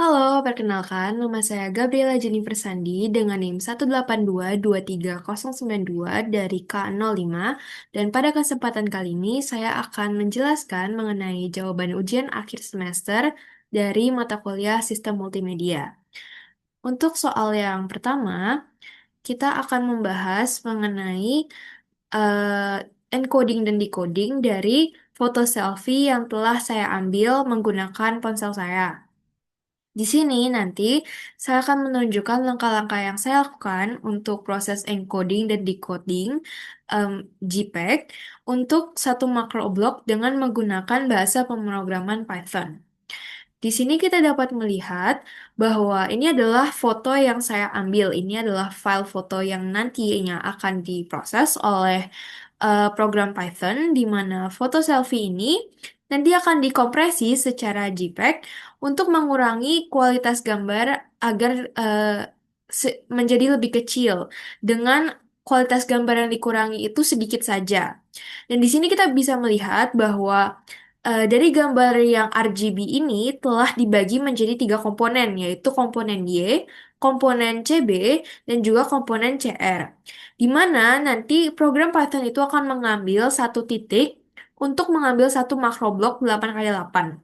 Halo, perkenalkan nama saya Gabriela Jennifer Sandi dengan NIM 182230092 dari K05 dan pada kesempatan kali ini saya akan menjelaskan mengenai jawaban ujian akhir semester dari mata kuliah Sistem Multimedia. Untuk soal yang pertama, kita akan membahas mengenai encoding dan decoding dari foto selfie yang telah saya ambil menggunakan ponsel saya. Di sini nanti saya akan menunjukkan langkah-langkah yang saya lakukan untuk proses encoding dan decoding em, JPEG untuk satu makro blok dengan menggunakan bahasa pemrograman Python. Di sini kita dapat melihat bahwa ini adalah foto yang saya ambil. Ini adalah file foto yang nantinya akan diproses oleh program Python, di mana foto selfie ini nanti akan dikompresi secara JPEG untuk mengurangi kualitas gambar agar menjadi lebih kecil dengan kualitas gambar yang dikurangi itu sedikit saja. Dan di sini kita bisa melihat bahwa dari gambar yang RGB ini telah dibagi menjadi tiga komponen, yaitu komponen Y, komponen CB, dan juga komponen CR. Di mana nanti program Python itu akan mengambil satu titik untuk mengambil satu makro blok 8x8.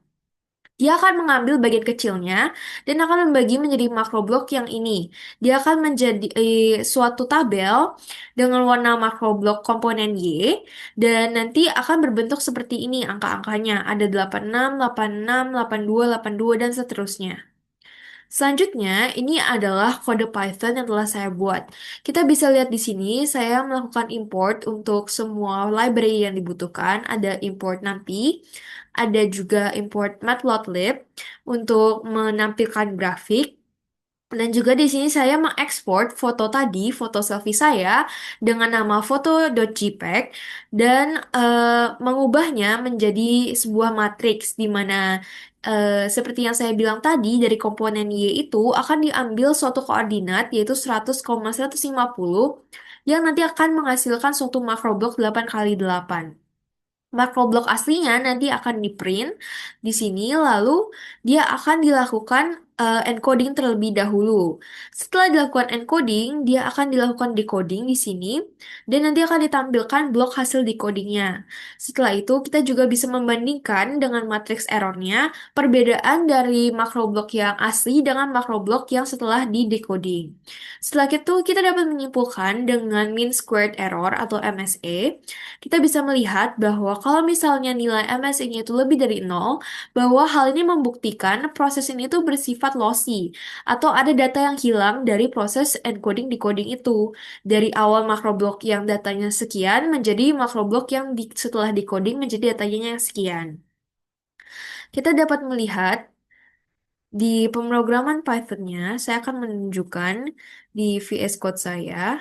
Dia akan mengambil bagian kecilnya dan akan membagi menjadi makro blok yang ini. Dia akan menjadi suatu tabel dengan warna makro blok komponen Y dan nanti akan berbentuk seperti ini angka-angkanya. Ada 86, 86, 82, 82 dan seterusnya. Selanjutnya, ini adalah kode Python yang telah saya buat. Kita bisa lihat di sini, saya melakukan import untuk semua library yang dibutuhkan. Ada import NumPy, ada juga import Matplotlib untuk menampilkan grafik. Dan juga di sini saya mengekspor foto tadi, foto selfie saya dengan nama foto.jpg dan mengubahnya menjadi sebuah matriks di mana seperti yang saya bilang tadi dari komponen Y itu akan diambil suatu koordinat yaitu 100,150 yang nanti akan menghasilkan suatu makroblok 8x8. Makroblok aslinya nanti akan di print di sini, lalu dia akan dilakukan encoding terlebih dahulu. Setelah dilakukan encoding, dia akan dilakukan decoding di sini, dan nanti akan ditampilkan blok hasil decodingnya. Setelah itu, kita juga bisa membandingkan dengan matriks errornya, perbedaan dari makroblok yang asli dengan makroblok yang setelah di decoding. Setelah itu, kita dapat menyimpulkan dengan mean squared error atau MSE. Kita bisa melihat bahwa kalau misalnya nilai MSI-nya itu lebih dari nol, bahwa hal ini membuktikan proses ini itu bersifat lossy, atau ada data yang hilang dari proses encoding-decoding itu. Dari awal makroblok yang datanya sekian, menjadi makroblok yang setelah decoding menjadi datanya yang sekian. Kita dapat melihat di pemrograman Python-nya, saya akan menunjukkan di VS Code saya.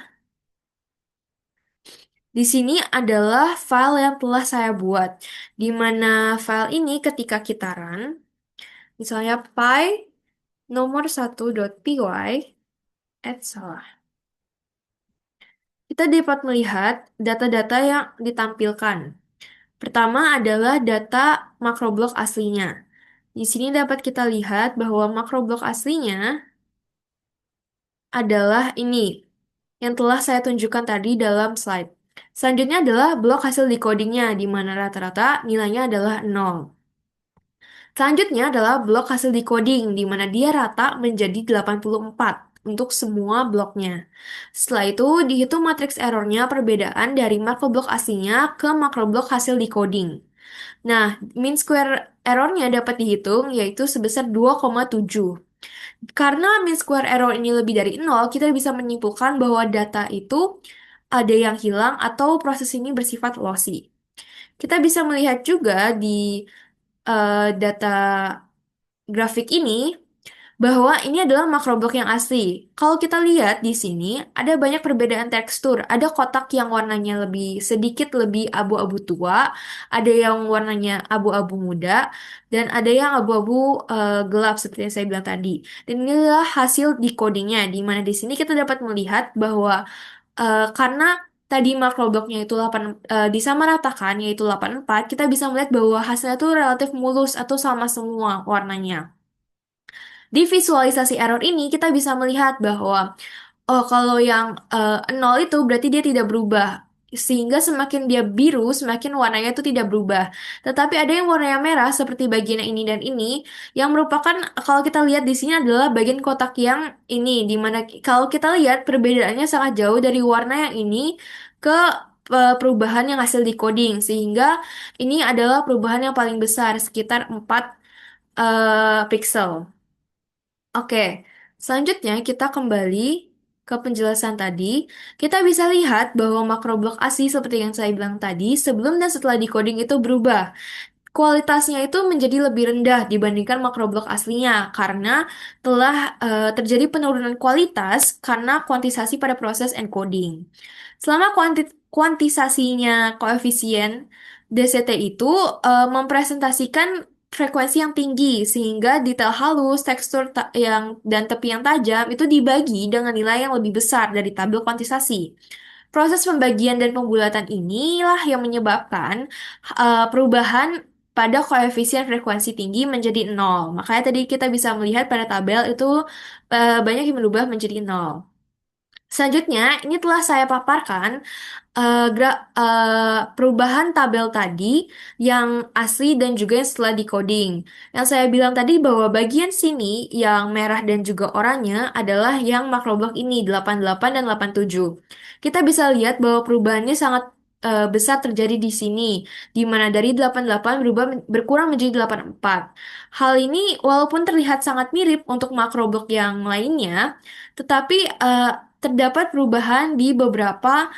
Di sini adalah file yang telah saya buat, di mana file ini ketika kita run, misalnya py nomor 1.py, salah. Kita dapat melihat data-data yang ditampilkan. Pertama adalah data makroblok aslinya. Di sini dapat kita lihat bahwa makroblok aslinya adalah ini, yang telah saya tunjukkan tadi dalam slide. Selanjutnya adalah blok hasil decodingnya, di mana rata-rata nilainya adalah 0. Selanjutnya adalah blok hasil decoding, di mana dia rata menjadi 84 untuk semua bloknya. Setelah itu, dihitung matriks errornya perbedaan dari makro blok aslinya ke makro blok hasil decoding. Nah, mean square errornya dapat dihitung yaitu sebesar 2,7. Karena mean square error ini lebih dari 0, kita bisa menyimpulkan bahwa data itu ada yang hilang atau proses ini bersifat lossy. Kita bisa melihat juga di data grafik ini bahwa ini adalah makroblok yang asli. Kalau kita lihat di sini, ada banyak perbedaan tekstur. Ada kotak yang warnanya lebih sedikit lebih abu-abu tua, ada yang warnanya abu-abu muda, dan ada yang abu-abu gelap seperti yang saya bilang tadi. Dan inilah hasil decodingnya, di mana di sini kita dapat melihat bahwa karena tadi makrobloknya itu 8 disamaratakan yaitu 84, kita bisa melihat bahwa hasilnya itu relatif mulus atau sama semua warnanya. Di visualisasi error ini kita bisa melihat bahwa oh, kalau yang nol itu berarti dia tidak berubah. Sehingga semakin dia biru, semakin warnanya itu tidak berubah. Tetapi ada yang warnanya merah seperti bagian ini dan ini, yang merupakan kalau kita lihat di sini adalah bagian kotak yang ini, di mana kalau kita lihat perbedaannya sangat jauh dari warna yang ini ke perubahan yang hasil decoding, sehingga ini adalah perubahan yang paling besar, sekitar 4 pixel. Oke, selanjutnya kita kembali ke penjelasan tadi. Kita bisa lihat bahwa makroblok asli seperti yang saya bilang tadi, sebelum dan setelah decoding itu berubah. Kualitasnya itu menjadi lebih rendah dibandingkan makroblok aslinya karena telah terjadi penurunan kualitas karena kuantisasi pada proses encoding. Selama kuantisasinya koefisien DCT itu mempresentasikan frekuensi yang tinggi sehingga detail halus, tekstur yang dan tepi yang tajam itu dibagi dengan nilai yang lebih besar dari tabel kuantisasi. Proses pembagian dan pembulatan inilah yang menyebabkan perubahan pada koefisien frekuensi tinggi menjadi nol. Makanya tadi kita bisa melihat pada tabel itu banyak yang berubah menjadi nol. Selanjutnya, ini telah saya paparkan perubahan tabel tadi yang asli dan juga yang setelah decoding. Yang saya bilang tadi bahwa bagian sini yang merah dan juga oranye adalah yang makroblok ini 88 dan 87. Kita bisa lihat bahwa perubahannya sangat besar terjadi di sini, di mana dari 88 berkurang menjadi 84. Hal ini walaupun terlihat sangat mirip untuk makroblok yang lainnya, tetapi terdapat perubahan di beberapa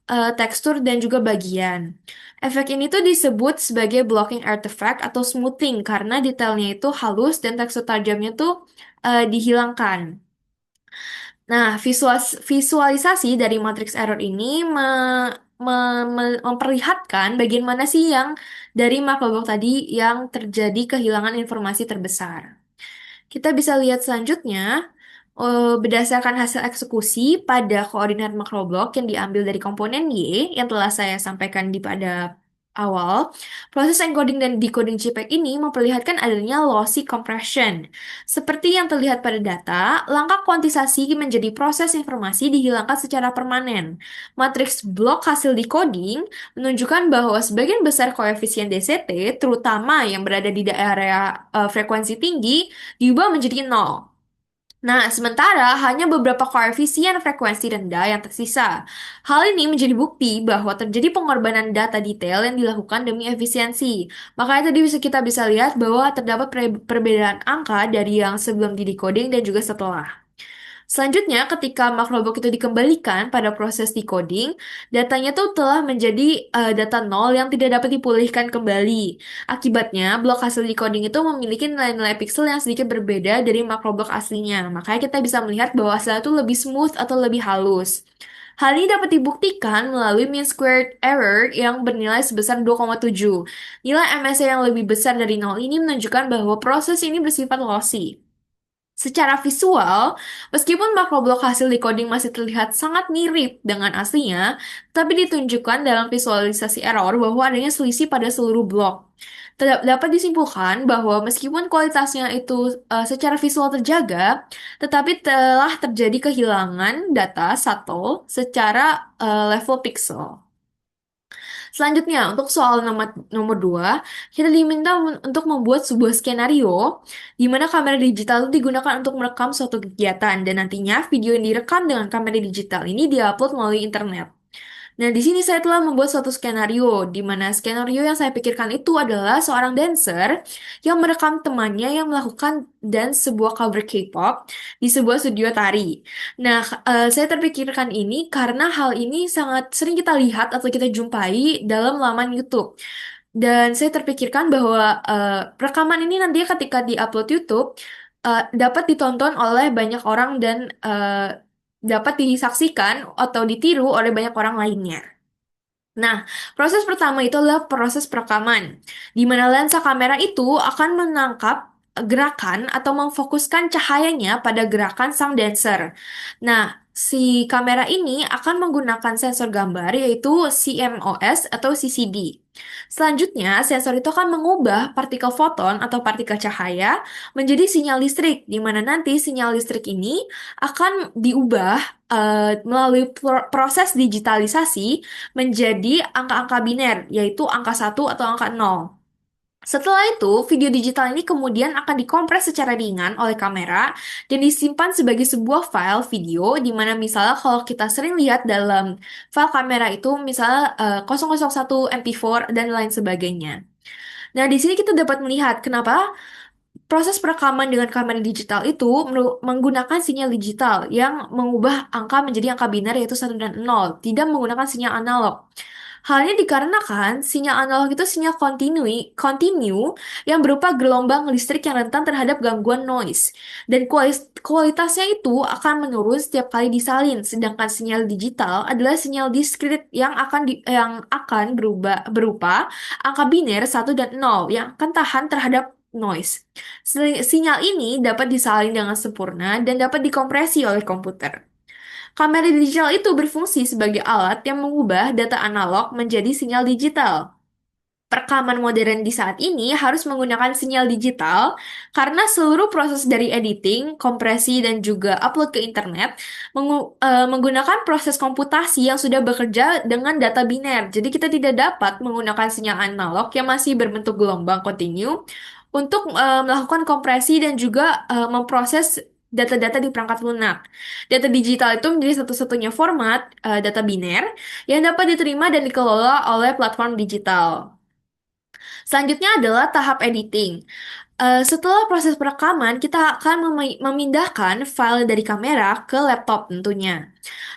tekstur dan juga bagian. Efek ini tuh disebut sebagai blocking artifact atau smoothing karena detailnya itu halus dan tekstur tajamnya tuh dihilangkan. Nah, visualisasi dari matrix error ini memperlihatkan bagian mana sih yang dari Markov tadi yang terjadi kehilangan informasi terbesar. Kita bisa lihat selanjutnya, berdasarkan hasil eksekusi pada koordinat makroblok yang diambil dari komponen Y yang telah saya sampaikan di pada awal, proses encoding dan decoding JPEG ini memperlihatkan adanya lossy compression. Seperti yang terlihat pada data, langkah kuantisasi menjadi proses informasi dihilangkan secara permanen. Matriks blok hasil decoding menunjukkan bahwa sebagian besar koefisien DCT, terutama yang berada di daerah frekuensi tinggi, diubah menjadi nol. Nah, sementara hanya beberapa koefisien frekuensi rendah yang tersisa. Hal ini menjadi bukti bahwa terjadi pengorbanan data detail yang dilakukan demi efisiensi. Makanya tadi kita bisa lihat bahwa terdapat perbedaan angka dari yang sebelum di decoding dan juga setelah. Selanjutnya, ketika makroblock itu dikembalikan pada proses decoding, datanya tuh telah menjadi data nol yang tidak dapat dipulihkan kembali. Akibatnya, blok hasil decoding itu memiliki nilai-nilai pixel yang sedikit berbeda dari makroblock aslinya. Makanya kita bisa melihat bahwa hasilnya itu lebih smooth atau lebih halus. Hal ini dapat dibuktikan melalui mean squared error yang bernilai sebesar 2,7. Nilai MSE yang lebih besar dari nol ini menunjukkan bahwa proses ini bersifat lossy. Secara visual, meskipun makroblok hasil decoding masih terlihat sangat mirip dengan aslinya, tapi ditunjukkan dalam visualisasi error bahwa adanya selisih pada seluruh blok. Dapat disimpulkan bahwa meskipun kualitasnya itu secara visual terjaga, tetapi telah terjadi kehilangan data satu secara level pixel. Selanjutnya, untuk soal nomor 2, kita diminta untuk membuat sebuah skenario di mana kamera digital itu digunakan untuk merekam suatu kegiatan dan nantinya video yang direkam dengan kamera digital ini diupload melalui internet. Nah, di sini saya telah membuat suatu skenario, di mana skenario yang saya pikirkan itu adalah seorang dancer yang merekam temannya yang melakukan dance sebuah cover K-pop di sebuah studio tari. Nah, saya terpikirkan ini karena hal ini sangat sering kita lihat atau kita jumpai dalam laman YouTube. Dan saya terpikirkan bahwa rekaman ini nanti ketika di-upload YouTube dapat ditonton oleh banyak orang dan dapat disaksikan atau ditiru oleh banyak orang lainnya. Nah, proses pertama itu adalah proses perekaman, di mana lensa kamera itu akan menangkap gerakan atau memfokuskan cahayanya pada gerakan sang dancer. Nah, Si kamera ini akan menggunakan sensor gambar yaitu CMOS atau CCD. Selanjutnya, sensor itu akan mengubah partikel foton atau partikel cahaya menjadi sinyal listrik, di mana nanti sinyal listrik ini akan diubah melalui proses digitalisasi menjadi angka-angka biner, yaitu angka satu atau angka 0. Setelah itu, video digital ini kemudian akan dikompres secara ringan oleh kamera dan disimpan sebagai sebuah file video di mana misalnya kalau kita sering lihat dalam file kamera itu misalnya 001 MP4 dan lain sebagainya. Nah, di sini kita dapat melihat kenapa proses perekaman dengan kamera digital itu menggunakan sinyal digital yang mengubah angka menjadi angka biner yaitu satu dan 0, tidak menggunakan sinyal analog. Hal ini dikarenakan sinyal analog itu sinyal kontinu yang berupa gelombang listrik yang rentan terhadap gangguan noise. Dan kualitasnya itu akan menurun setiap kali disalin, sedangkan sinyal digital adalah sinyal diskrit yang akan berubah berupa angka biner satu dan 0 yang akan tahan terhadap noise. Sinyal ini dapat disalin dengan sempurna dan dapat dikompresi oleh komputer. Kamera digital itu berfungsi sebagai alat yang mengubah data analog menjadi sinyal digital. Perekaman modern di saat ini harus menggunakan sinyal digital karena seluruh proses dari editing, kompresi, dan juga upload ke internet menggunakan proses komputasi yang sudah bekerja dengan data biner. Jadi kita tidak dapat menggunakan sinyal analog yang masih berbentuk gelombang kontinu untuk melakukan kompresi dan juga memproses data-data di perangkat lunak. Data digital itu menjadi satu-satunya format data biner yang dapat diterima dan dikelola oleh platform digital. Selanjutnya adalah tahap editing. Setelah proses perekaman, kita akan memindahkan file dari kamera ke laptop tentunya.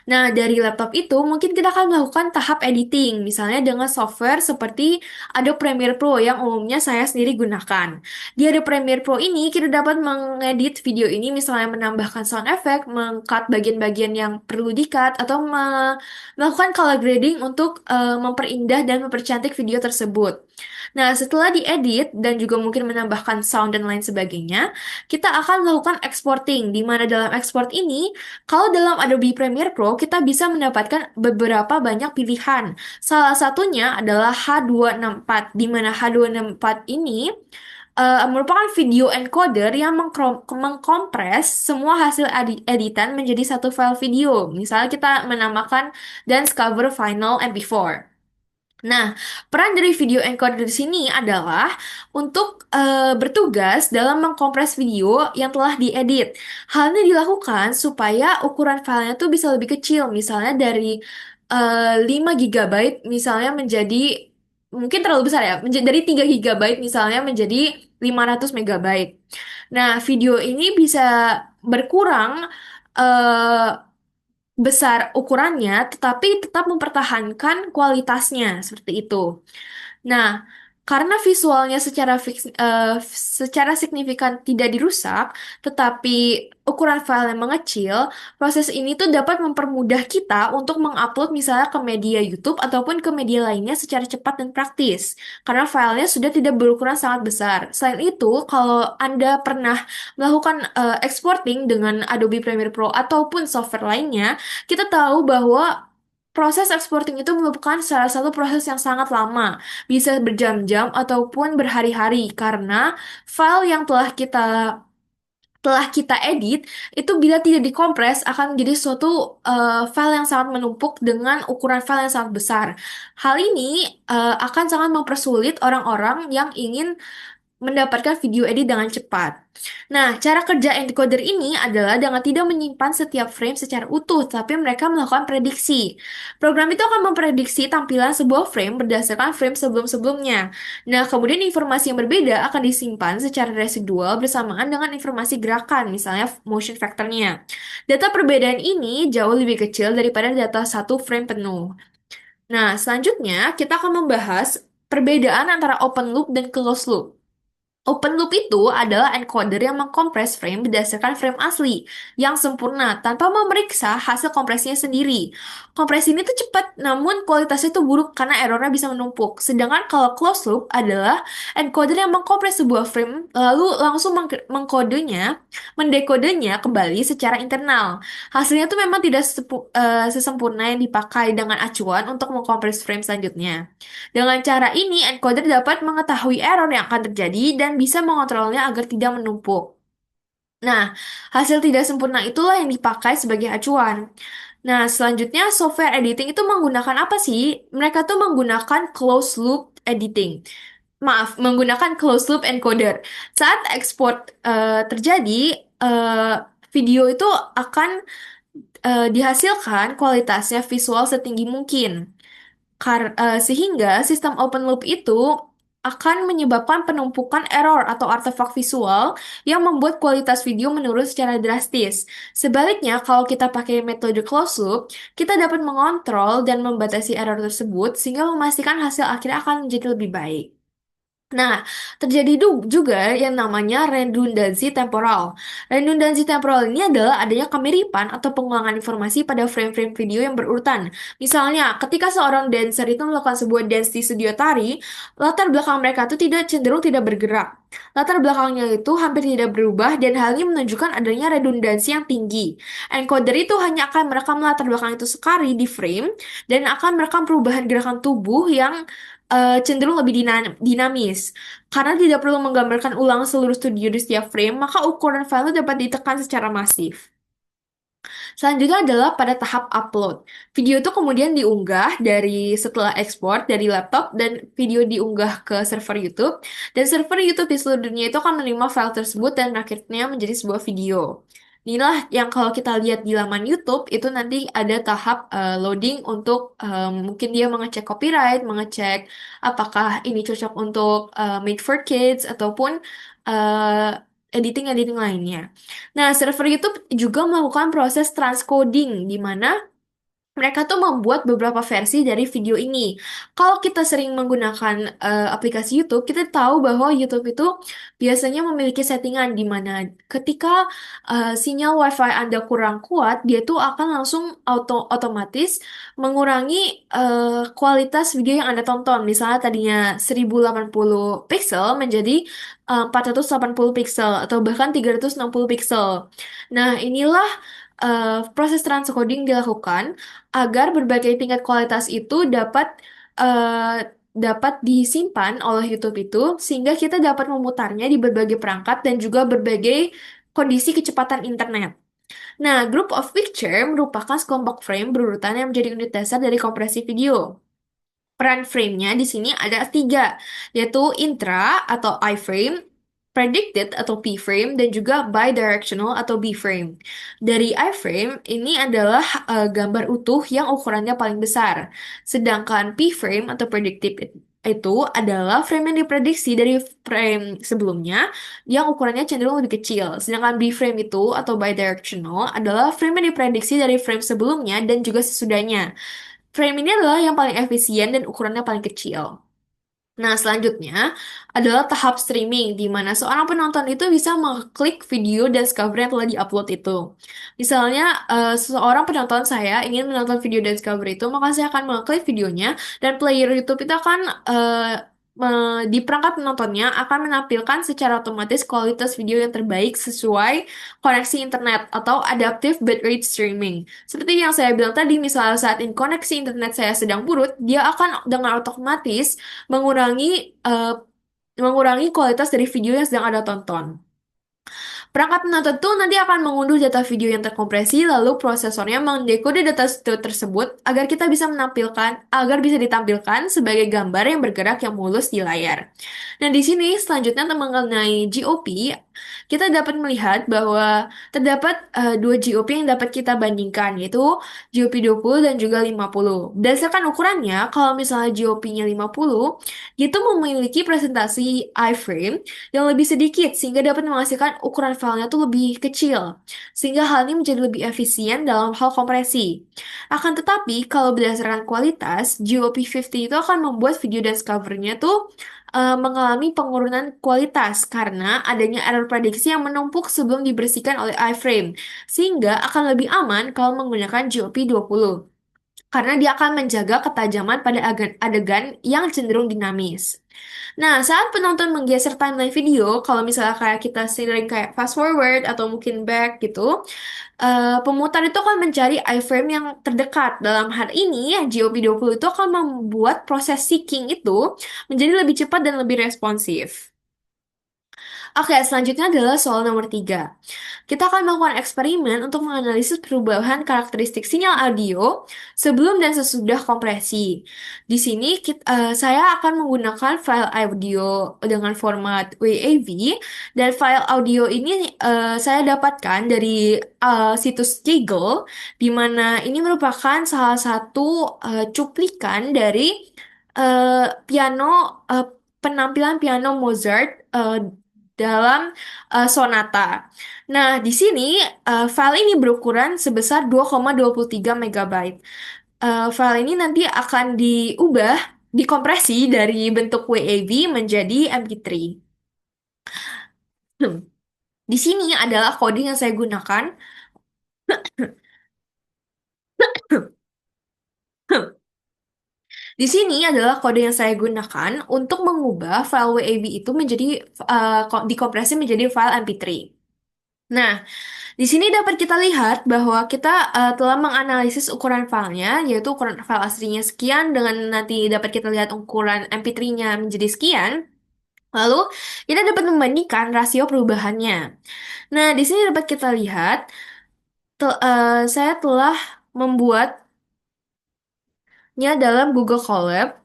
Nah, dari laptop itu mungkin kita akan melakukan tahap editing, misalnya dengan software seperti Adobe Premiere Pro yang umumnya saya sendiri gunakan. Di Adobe Premiere Pro ini kita dapat mengedit video ini, misalnya menambahkan sound effect, meng-cut bagian-bagian yang perlu di-cut, atau melakukan color grading untuk memperindah dan mempercantik video tersebut. Nah, setelah diedit dan juga mungkin menambahkan sound dan lain sebagainya, kita akan melakukan exporting, di mana dalam export ini kalau dalam Adobe Premiere Pro, kita bisa mendapatkan beberapa banyak pilihan. Salah satunya adalah H264, di mana H264 ini merupakan video encoder yang mengkompres semua hasil editan menjadi satu file video. Misalnya kita menamakan Dance Cover Final MP4. Nah, peran dari video encoder di sini adalah untuk bertugas dalam mengkompres video yang telah diedit. Hal ini dilakukan supaya ukuran filenya tuh bisa lebih kecil, misalnya dari 5 GB misalnya menjadi mungkin terlalu besar ya, dari 3 GB misalnya menjadi 500 MB. Nah, video ini bisa berkurang eh, besar ukurannya, tetapi tetap mempertahankan kualitasnya seperti itu. Nah, karena visualnya secara signifikan tidak dirusak, tetapi ukuran file yang mengecil, proses ini tuh dapat mempermudah kita untuk mengupload misalnya ke media YouTube ataupun ke media lainnya secara cepat dan praktis, karena filenya sudah tidak berukuran sangat besar. Selain itu, kalau Anda pernah melakukan exporting dengan Adobe Premiere Pro ataupun software lainnya, kita tahu bahwa proses exporting itu merupakan salah satu proses yang sangat lama, bisa berjam-jam ataupun berhari-hari karena file yang telah kita edit itu bila tidak dikompres akan menjadi suatu file yang sangat menumpuk dengan ukuran file yang sangat besar. Hal ini akan sangat mempersulit orang-orang yang ingin mendapatkan video edit dengan cepat. Nah, cara kerja encoder ini adalah dengan tidak menyimpan setiap frame secara utuh, tapi mereka melakukan prediksi. Program itu akan memprediksi tampilan sebuah frame berdasarkan frame sebelum-sebelumnya. Nah, kemudian informasi yang berbeda akan disimpan secara residual bersamaan dengan informasi gerakan, misalnya motion factor-nya. Data perbedaan ini jauh lebih kecil daripada data satu frame penuh. Nah, selanjutnya kita akan membahas perbedaan antara open loop dan closed loop. Open loop itu adalah encoder yang mengkompres frame berdasarkan frame asli yang sempurna tanpa memeriksa hasil kompresinya sendiri. Kompresi ini tuh cepat, namun kualitasnya tuh buruk karena errornya bisa menumpuk. Sedangkan kalau closed loop adalah encoder yang mengkompres sebuah frame lalu langsung mendekodenya kembali secara internal. Hasilnya tuh memang tidak sesempurna yang dipakai dengan acuan untuk mengkompres frame selanjutnya. Dengan cara ini, encoder dapat mengetahui error yang akan terjadi dan bisa mengontrolnya agar tidak menumpuk. Nah, hasil tidak sempurna itulah yang dipakai sebagai acuan. Nah, selanjutnya software editing itu menggunakan apa sih? Mereka tuh menggunakan closed loop editing. Maaf, menggunakan closed loop encoder. Saat ekspor terjadi, video itu akan dihasilkan kualitasnya visual setinggi mungkin. Sehingga sistem open loop itu akan menyebabkan penumpukan error atau artefak visual yang membuat kualitas video menurun secara drastis. Sebaliknya, kalau kita pakai metode closed loop, kita dapat mengontrol dan membatasi error tersebut sehingga memastikan hasil akhir akan menjadi lebih baik. Nah, terjadi juga yang namanya redundancy temporal. Redundancy temporal ini adalah adanya kemiripan atau pengulangan informasi pada frame-frame video yang berurutan. Misalnya, ketika seorang dancer itu melakukan sebuah dance di studio tari, latar belakang mereka itu cenderung tidak bergerak. Latar belakangnya itu hampir tidak berubah dan hal ini menunjukkan adanya redundansi yang tinggi. Encoder itu hanya akan merekam latar belakang itu sekali di frame dan akan merekam perubahan gerakan tubuh yang cenderung lebih dinamis. Karena tidak perlu menggambarkan ulang seluruh studio di setiap frame, maka ukuran file dapat ditekan secara masif. Selanjutnya adalah pada tahap upload. Video itu kemudian diunggah setelah ekspor dari laptop dan video diunggah ke server YouTube. Dan server YouTube di seluruh dunia itu akan menerima file tersebut dan akhirnya menjadi sebuah video. Inilah yang kalau kita lihat di laman YouTube itu nanti ada tahap loading untuk mungkin dia mengecek copyright, mengecek apakah ini cocok untuk made for kids ataupun editing-editing lainnya. Nah, server YouTube juga melakukan proses transcoding, di mana mereka tuh membuat beberapa versi dari video ini. Kalau kita sering menggunakan aplikasi YouTube, kita tahu bahwa YouTube itu biasanya memiliki settingan di mana ketika sinyal WiFi Anda kurang kuat, dia tuh akan langsung otomatis mengurangi kualitas video yang Anda tonton. Misalnya tadinya 1080 pixel menjadi 480 pixel atau bahkan 360 pixel. Nah, inilah proses transcoding dilakukan agar berbagai tingkat kualitas itu dapat disimpan oleh YouTube itu sehingga kita dapat memutarnya di berbagai perangkat dan juga berbagai kondisi kecepatan internet. Nah, group of picture merupakan sekelompok frame berurutan yang menjadi unit dasar dari kompresi video. Peran frame-nya di sini ada tiga, yaitu intra atau iframe, predicted atau p-frame, dan juga bidirectional atau b-frame. Dari iframe, ini adalah gambar utuh yang ukurannya paling besar. Sedangkan p-frame atau predicted itu adalah frame yang diprediksi dari frame sebelumnya yang ukurannya cenderung lebih kecil. Sedangkan b-frame itu atau bidirectional adalah frame yang diprediksi dari frame sebelumnya dan juga sesudahnya. Frame ini adalah yang paling efisien dan ukurannya paling kecil. Nah, selanjutnya adalah tahap streaming, di mana seorang penonton itu bisa mengklik video dan Discovery yang telah diupload itu. Misalnya, seseorang penonton saya ingin menonton video dan Discovery itu, maka saya akan mengklik videonya, dan player YouTube itu akan di perangkat penontonnya akan menampilkan secara otomatis kualitas video yang terbaik sesuai koneksi internet atau adaptive bitrate streaming. Seperti yang saya bilang tadi, misalnya saat ini koneksi internet saya sedang buruk, dia akan dengan otomatis mengurangi eh, mengurangi kualitas dari video yang sedang Anda tonton. Perangkat penonton itu nanti akan mengunduh data video yang terkompresi, lalu prosesornya mendekode data tersebut agar bisa ditampilkan sebagai gambar yang bergerak yang mulus di layar. Nah, di sini selanjutnya mengenai GOP, kita dapat melihat bahwa terdapat dua GOP yang dapat kita bandingkan, yaitu GOP 20 dan juga 50. Berdasarkan ukurannya, kalau misalnya GOP-nya 50, itu memiliki presentasi iframe yang lebih sedikit sehingga dapat menghasilkan ukuran filenya tuh lebih kecil. Sehingga hal ini menjadi lebih efisien dalam hal kompresi. Akan tetapi kalau berdasarkan kualitas, GOP 50 itu akan membuat video dan covernya tuh mengalami penurunan kualitas karena adanya error prediksi yang menumpuk sebelum dibersihkan oleh iframe, sehingga akan lebih aman kalau menggunakan GOP20 karena dia akan menjaga ketajaman pada adegan yang cenderung dinamis. Nah, saat penonton menggeser timeline video, kalau misalnya kayak kita sering kayak fast forward atau mungkin back gitu, pemutar itu akan mencari iframe yang terdekat. Dalam hal ini, GOP20 itu akan membuat proses seeking itu menjadi lebih cepat dan lebih responsif. Oke, selanjutnya adalah soal nomor 3. Kita akan melakukan eksperimen untuk menganalisis perubahan karakteristik sinyal audio sebelum dan sesudah kompresi. Di sini saya akan menggunakan file audio dengan format WAV dan file audio ini saya dapatkan dari situs Kaggle, di mana ini merupakan salah satu cuplikan dari piano penampilan piano Mozart dalam sonata. Nah, di sini file ini berukuran sebesar 2,23 megabyte. File ini nanti akan diubah, dikompresi dari bentuk WAV menjadi MP3. Hmm. Di sini adalah coding yang saya gunakan. Di sini adalah kode yang saya gunakan untuk mengubah file WAV itu menjadi dikompresi menjadi file MP3. Nah, di sini dapat kita lihat bahwa kita telah menganalisis ukuran filenya, yaitu ukuran file aslinya sekian, dengan nanti dapat kita lihat ukuran MP3-nya menjadi sekian. Lalu, kita dapat membandingkan rasio perubahannya. Nah, di sini dapat kita lihat, saya telah membuatnya dalam Google Colab,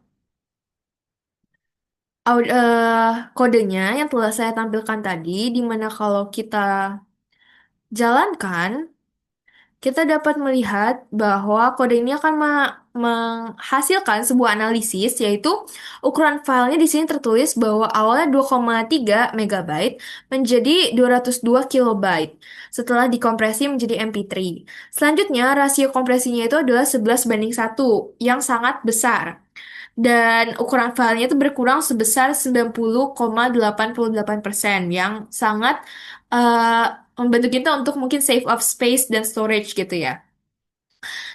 kodenya yang telah saya tampilkan tadi, di mana kalau kita jalankan, kita dapat melihat bahwa kode ini akan menghasilkan sebuah analisis, yaitu ukuran filenya di sini tertulis bahwa awalnya 2,3 megabyte menjadi 202 kilobyte setelah dikompresi menjadi MP3. Selanjutnya, rasio kompresinya itu adalah 11:1 yang sangat besar. Dan ukuran filenya itu berkurang sebesar 90,88% yang sangat eh, membantu kita untuk mungkin save of space dan storage gitu ya.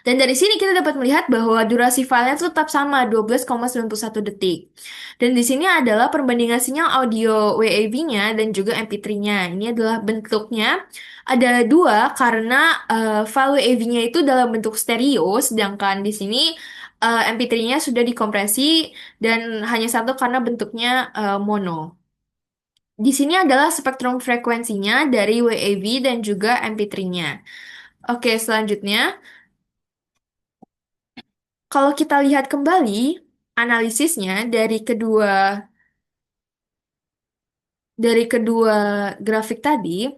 Dan dari sini kita dapat melihat bahwa durasi filenya itu tetap sama, 12,91 detik. Dan di sini adalah perbandingan sinyal audio WAV-nya dan juga MP3-nya. Ini adalah bentuknya. Ada dua karena file WAV-nya itu dalam bentuk stereo, sedangkan di sini MP3-nya sudah dikompresi dan hanya satu karena bentuknya mono. Di sini adalah spektrum frekuensinya dari WAV dan juga MP3-nya. Oke, selanjutnya. Kalau kita lihat kembali analisisnya dari kedua grafik tadi,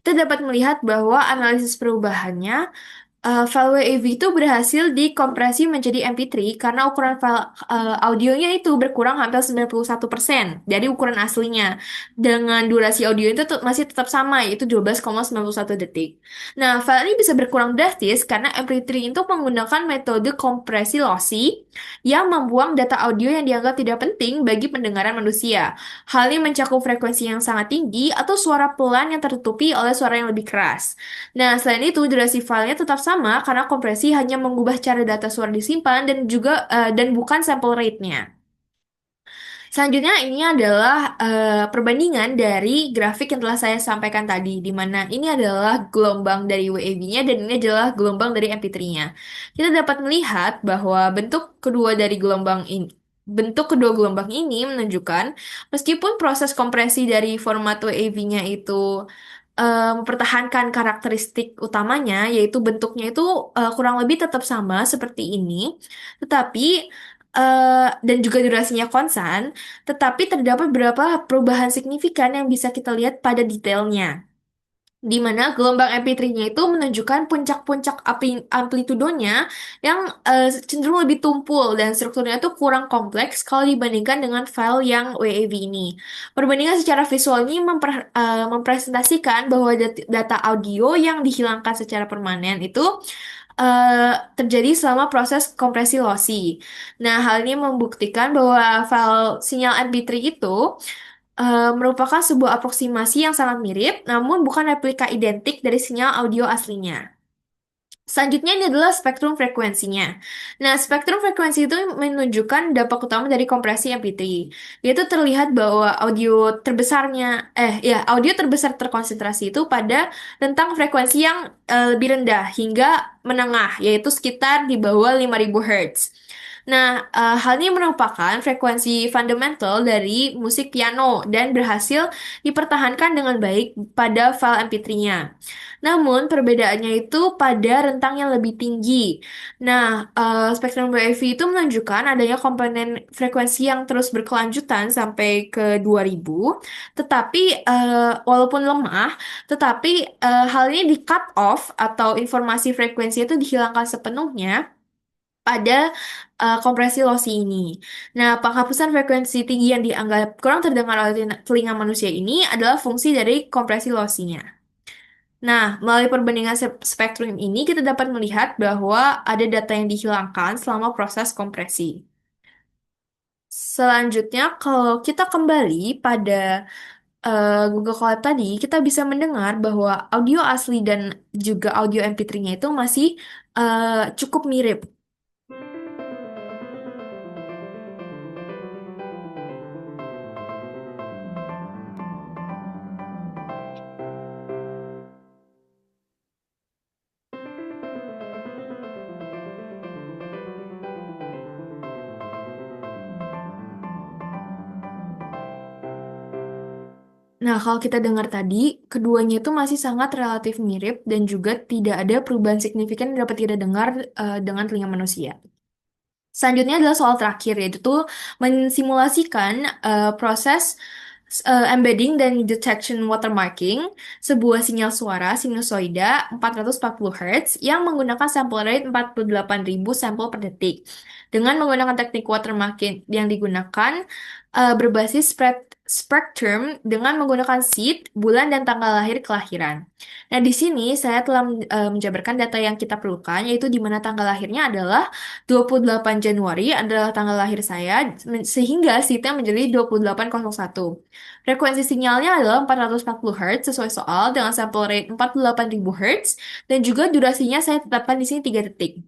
kita dapat melihat bahwa analisis perubahannya file WAV itu berhasil dikompresi menjadi MP3 karena ukuran file audionya itu berkurang hampir 91% dari ukuran aslinya. Dengan durasi audio itu masih tetap sama, yaitu 12,91 detik. Nah, file ini bisa berkurang drastis karena MP3 itu menggunakan metode kompresi lossy yang membuang data audio yang dianggap tidak penting bagi pendengaran manusia. Hal ini mencakup frekuensi yang sangat tinggi atau suara pelan yang tertutupi oleh suara yang lebih keras. Nah, selain itu, durasi filenya tetap sama karena kompresi hanya mengubah cara data suara disimpan dan bukan sample rate-nya. Selanjutnya, ini adalah perbandingan dari grafik yang telah saya sampaikan tadi, di mana ini adalah gelombang dari WAV-nya dan ini adalah gelombang dari MP3-nya. Kita dapat melihat bahwa bentuk kedua gelombang ini menunjukkan meskipun proses kompresi dari format WAV-nya itu mempertahankan karakteristik utamanya, yaitu bentuknya itu kurang lebih tetap sama seperti ini, tetapi dan juga durasinya konstan, tetapi terdapat beberapa perubahan signifikan yang bisa kita lihat pada detailnya, di mana gelombang MP3-nya itu menunjukkan puncak-puncak amplitudonya yang cenderung lebih tumpul dan strukturnya itu kurang kompleks kalau dibandingkan dengan file yang WAV ini. Perbandingan secara visual ini mempresentasikan bahwa data audio yang dihilangkan secara permanen itu terjadi selama proses kompresi lossy. Nah, hal ini membuktikan bahwa file sinyal MP3 itu merupakan sebuah aproksimasi yang sangat mirip, namun bukan replika identik dari sinyal audio aslinya. Selanjutnya ini adalah spektrum frekuensinya. Nah, spektrum frekuensi itu menunjukkan dampak utama dari kompresi MP3. Yaitu terlihat bahwa audio terbesar terkonsentrasi itu pada rentang frekuensi yang lebih rendah hingga menengah, yaitu sekitar di bawah 5.000 Hz. Nah, hal ini merupakan frekuensi fundamental dari musik piano dan berhasil dipertahankan dengan baik pada file MP3-nya. Namun, perbedaannya itu pada rentang yang lebih tinggi. Nah, spektrum WAV itu menunjukkan adanya komponen frekuensi yang terus berkelanjutan sampai ke 2000, tetapi walaupun lemah, tetapi hal ini di cut off atau informasi frekuensi itu dihilangkan sepenuhnya pada kompresi lossy ini. Nah, penghapusan frekuensi tinggi yang dianggap kurang terdengar oleh telinga manusia ini adalah fungsi dari kompresi lossy-nya. Nah, melalui perbandingan spektrum ini, kita dapat melihat bahwa ada data yang dihilangkan selama proses kompresi. Selanjutnya, kalau kita kembali pada Google Colab tadi, kita bisa mendengar bahwa audio asli dan juga audio MP3-nya itu masih cukup mirip. Nah, kalau kita dengar tadi, keduanya itu masih sangat relatif mirip dan juga tidak ada perubahan signifikan yang dapat kita dengar dengan telinga manusia. Selanjutnya adalah soal terakhir, yaitu tuh mensimulasikan proses embedding dan detection watermarking sebuah sinyal suara sinusoida 440 Hz yang menggunakan sample rate 48.000 sampel per detik. Dengan menggunakan teknik watermarking yang digunakan berbasis spectrum dengan menggunakan seed, bulan, dan tanggal lahir kelahiran. Nah, di sini saya telah menjabarkan data yang kita perlukan, yaitu di mana tanggal lahirnya adalah 28 Januari adalah tanggal lahir saya, sehingga seatnya menjadi 2801. Frekuensi sinyalnya adalah 440 Hz sesuai soal dengan sample rate 48.000 Hz, dan juga durasinya saya tetapkan di sini 3 detik.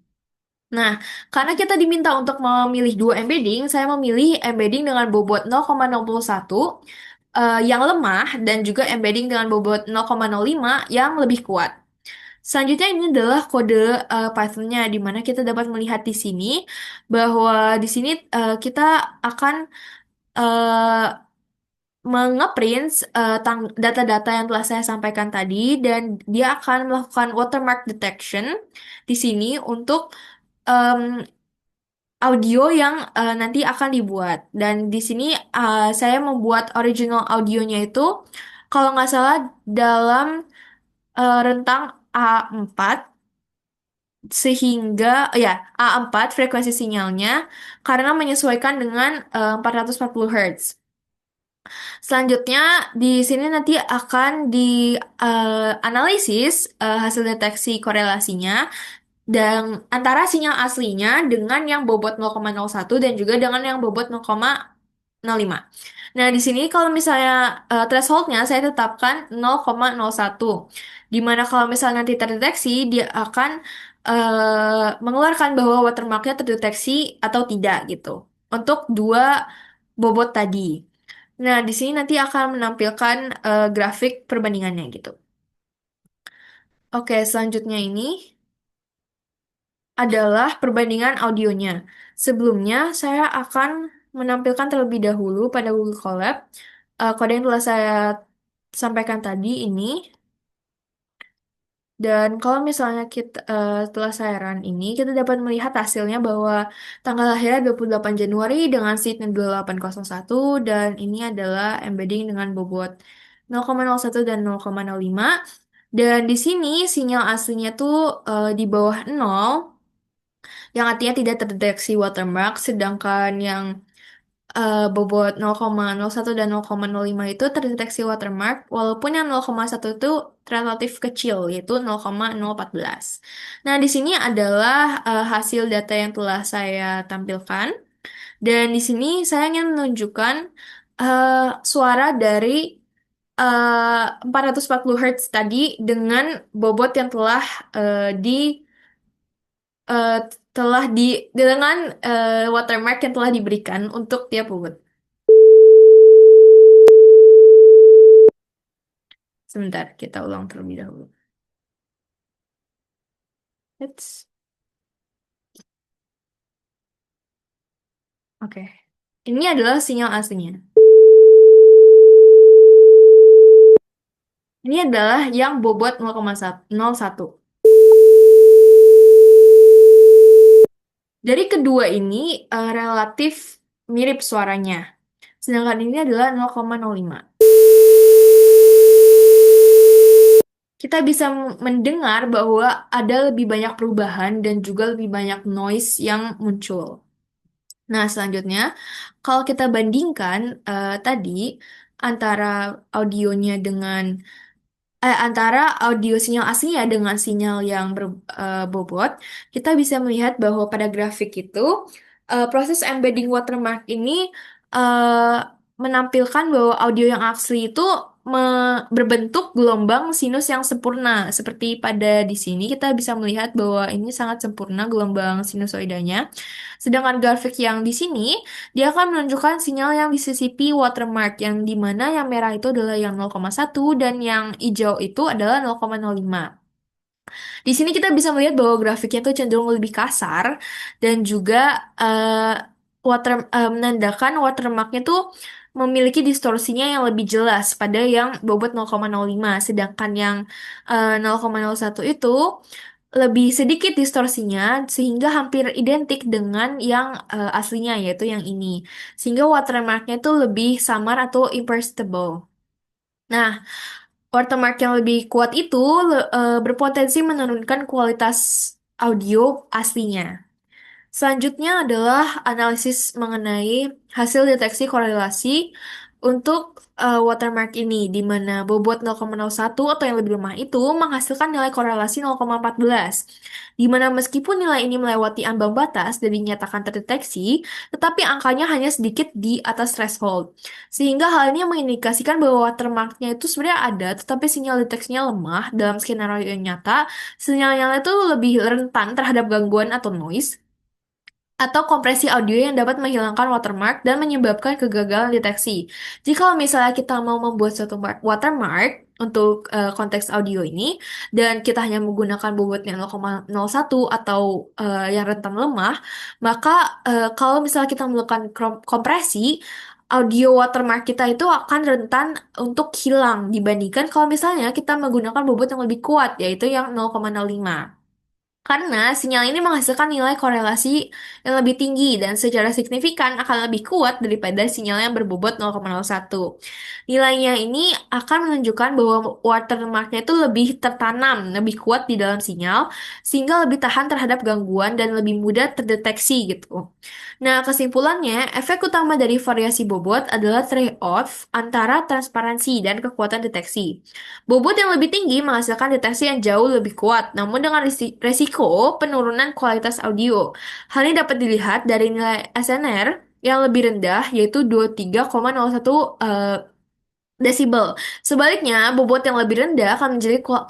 Nah, karena kita diminta untuk memilih dua embedding, saya memilih embedding dengan bobot 0,01 yang lemah dan juga embedding dengan bobot 0,05 yang lebih kuat. Selanjutnya ini adalah kode Python-nya, di mana kita dapat melihat di sini bahwa di sini kita akan uh, mengeprint data-data yang telah saya sampaikan tadi dan dia akan melakukan watermark detection di sini untuk em, audio yang nanti akan dibuat. Dan di sini saya membuat original audionya itu kalau nggak salah dalam rentang A4 sehingga ya A4 frekuensi sinyalnya karena menyesuaikan dengan 440 Hz. Selanjutnya di sini nanti akan dianalisis hasil deteksi korelasinya dan antara sinyal aslinya dengan yang bobot 0,01 dan juga dengan yang bobot 0,05. Nah, di sini kalau misalnya thresholdnya saya tetapkan 0,01. Di mana kalau misalnya nanti terdeteksi, dia akan mengeluarkan bahwa watermarknya terdeteksi atau tidak gitu. Untuk dua bobot tadi. Nah, di sini nanti akan menampilkan grafik perbandingannya gitu. Oke, selanjutnya ini adalah perbandingan audionya. Sebelumnya, saya akan menampilkan terlebih dahulu pada Google Colab kode yang telah saya sampaikan tadi ini. Dan kalau misalnya kita setelah saya run ini, kita dapat melihat hasilnya bahwa tanggal lahirnya 28 Januari dengan seatnya 2801 dan ini adalah embedding dengan bobot 0,01 dan 0,05. Dan di sini sinyal aslinya tuh di bawah 0 yang artinya tidak terdeteksi watermark, sedangkan yang bobot 0,01 dan 0,05 itu terdeteksi watermark, walaupun yang 0,1 itu relatif kecil, yaitu 0,014. Nah, di sini adalah hasil data yang telah saya tampilkan, dan di sini saya ingin menunjukkan eh, suara dari 440 Hz tadi dengan bobot yang telah di eh, telah di dengan watermark yang telah diberikan untuk tiap bobot. Sebentar, kita ulang terlebih dahulu. It's oke. Ini adalah sinyal aslinya. Ini adalah yang bobot 0,01. Dari kedua ini relatif mirip suaranya. Sedangkan ini adalah 0,05. Kita bisa mendengar bahwa ada lebih banyak perubahan dan juga lebih banyak noise yang muncul. Nah, selanjutnya, kalau kita bandingkan tadi antara audionya dengan antara audio sinyal aslinya dengan sinyal yang berbobot, kita bisa melihat bahwa pada grafik itu proses embedding watermark ini eh, menampilkan bahwa audio yang asli itu berbentuk gelombang sinus yang sempurna. Seperti pada di sini kita bisa melihat bahwa ini sangat sempurna gelombang sinusoidanya. Sedangkan grafik yang di sini dia akan menunjukkan sinyal yang di sisi P watermark yang di mana yang merah itu adalah yang 0,1 dan yang hijau itu adalah 0,05. Di sini kita bisa melihat bahwa grafiknya itu cenderung lebih kasar dan juga menandakan watermarknya itu memiliki distorsinya yang lebih jelas pada yang bobot 0,05, sedangkan yang 0,01 itu lebih sedikit distorsinya sehingga hampir identik dengan yang aslinya yaitu yang ini. Sehingga watermarknya itu lebih samar atau imperceptible. Nah, watermark yang lebih kuat itu berpotensi menurunkan kualitas audio aslinya. Selanjutnya adalah analisis mengenai hasil deteksi korelasi untuk watermark ini, di mana bobot 0,01 atau yang lebih lemah itu menghasilkan nilai korelasi 0,14, di mana meskipun nilai ini melewati ambang batas dan dinyatakan terdeteksi, tetapi angkanya hanya sedikit di atas threshold. Sehingga hal ini mengindikasikan bahwa watermarknya itu sebenarnya ada, tetapi sinyal deteksinya lemah dalam skenario yang nyata, sinyalnya itu lebih rentan terhadap gangguan atau noise, atau kompresi audio yang dapat menghilangkan watermark dan menyebabkan kegagalan deteksi. Jika misalnya kita mau membuat suatu watermark untuk konteks audio ini dan kita hanya menggunakan bobotnya 0,01 atau yang rentan lemah, maka kalau misalnya kita melakukan kompresi, audio watermark kita itu akan rentan untuk hilang dibandingkan kalau misalnya kita menggunakan bobot yang lebih kuat, yaitu yang 0,05. Karena sinyal ini menghasilkan nilai korelasi yang lebih tinggi dan secara signifikan akan lebih kuat daripada sinyal yang berbobot 0,01. Nilainya ini akan menunjukkan bahwa watermarknya itu lebih tertanam, lebih kuat di dalam sinyal, sehingga lebih tahan terhadap gangguan dan lebih mudah terdeteksi gitu. Nah, kesimpulannya, efek utama dari variasi bobot adalah trade-off antara transparansi dan kekuatan deteksi. Bobot yang lebih tinggi menghasilkan deteksi yang jauh lebih kuat, namun dengan resiko penurunan kualitas audio. Hal ini dapat dilihat dari nilai SNR yang lebih rendah, yaitu 23,01 desibel. Sebaliknya, bobot yang lebih rendah akan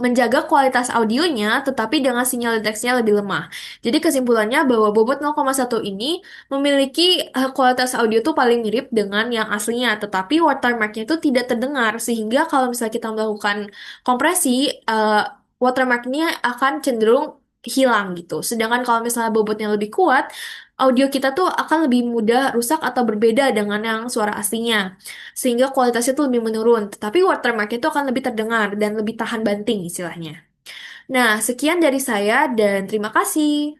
menjaga kualitas audionya, tetapi dengan sinyal deteksinya lebih lemah. Jadi kesimpulannya bahwa bobot 0,1 ini memiliki kualitas audio tuh paling mirip dengan yang aslinya, tetapi watermarknya itu tidak terdengar, sehingga kalau misalnya kita melakukan kompresi, watermarknya akan cenderung hilang gitu. Sedangkan kalau misalnya bobotnya lebih kuat, audio kita tuh akan lebih mudah rusak atau berbeda dengan yang suara aslinya sehingga kualitasnya itu lebih menurun. Tetapi watermark itu akan lebih terdengar dan lebih tahan banting istilahnya. Nah, sekian dari saya dan terima kasih.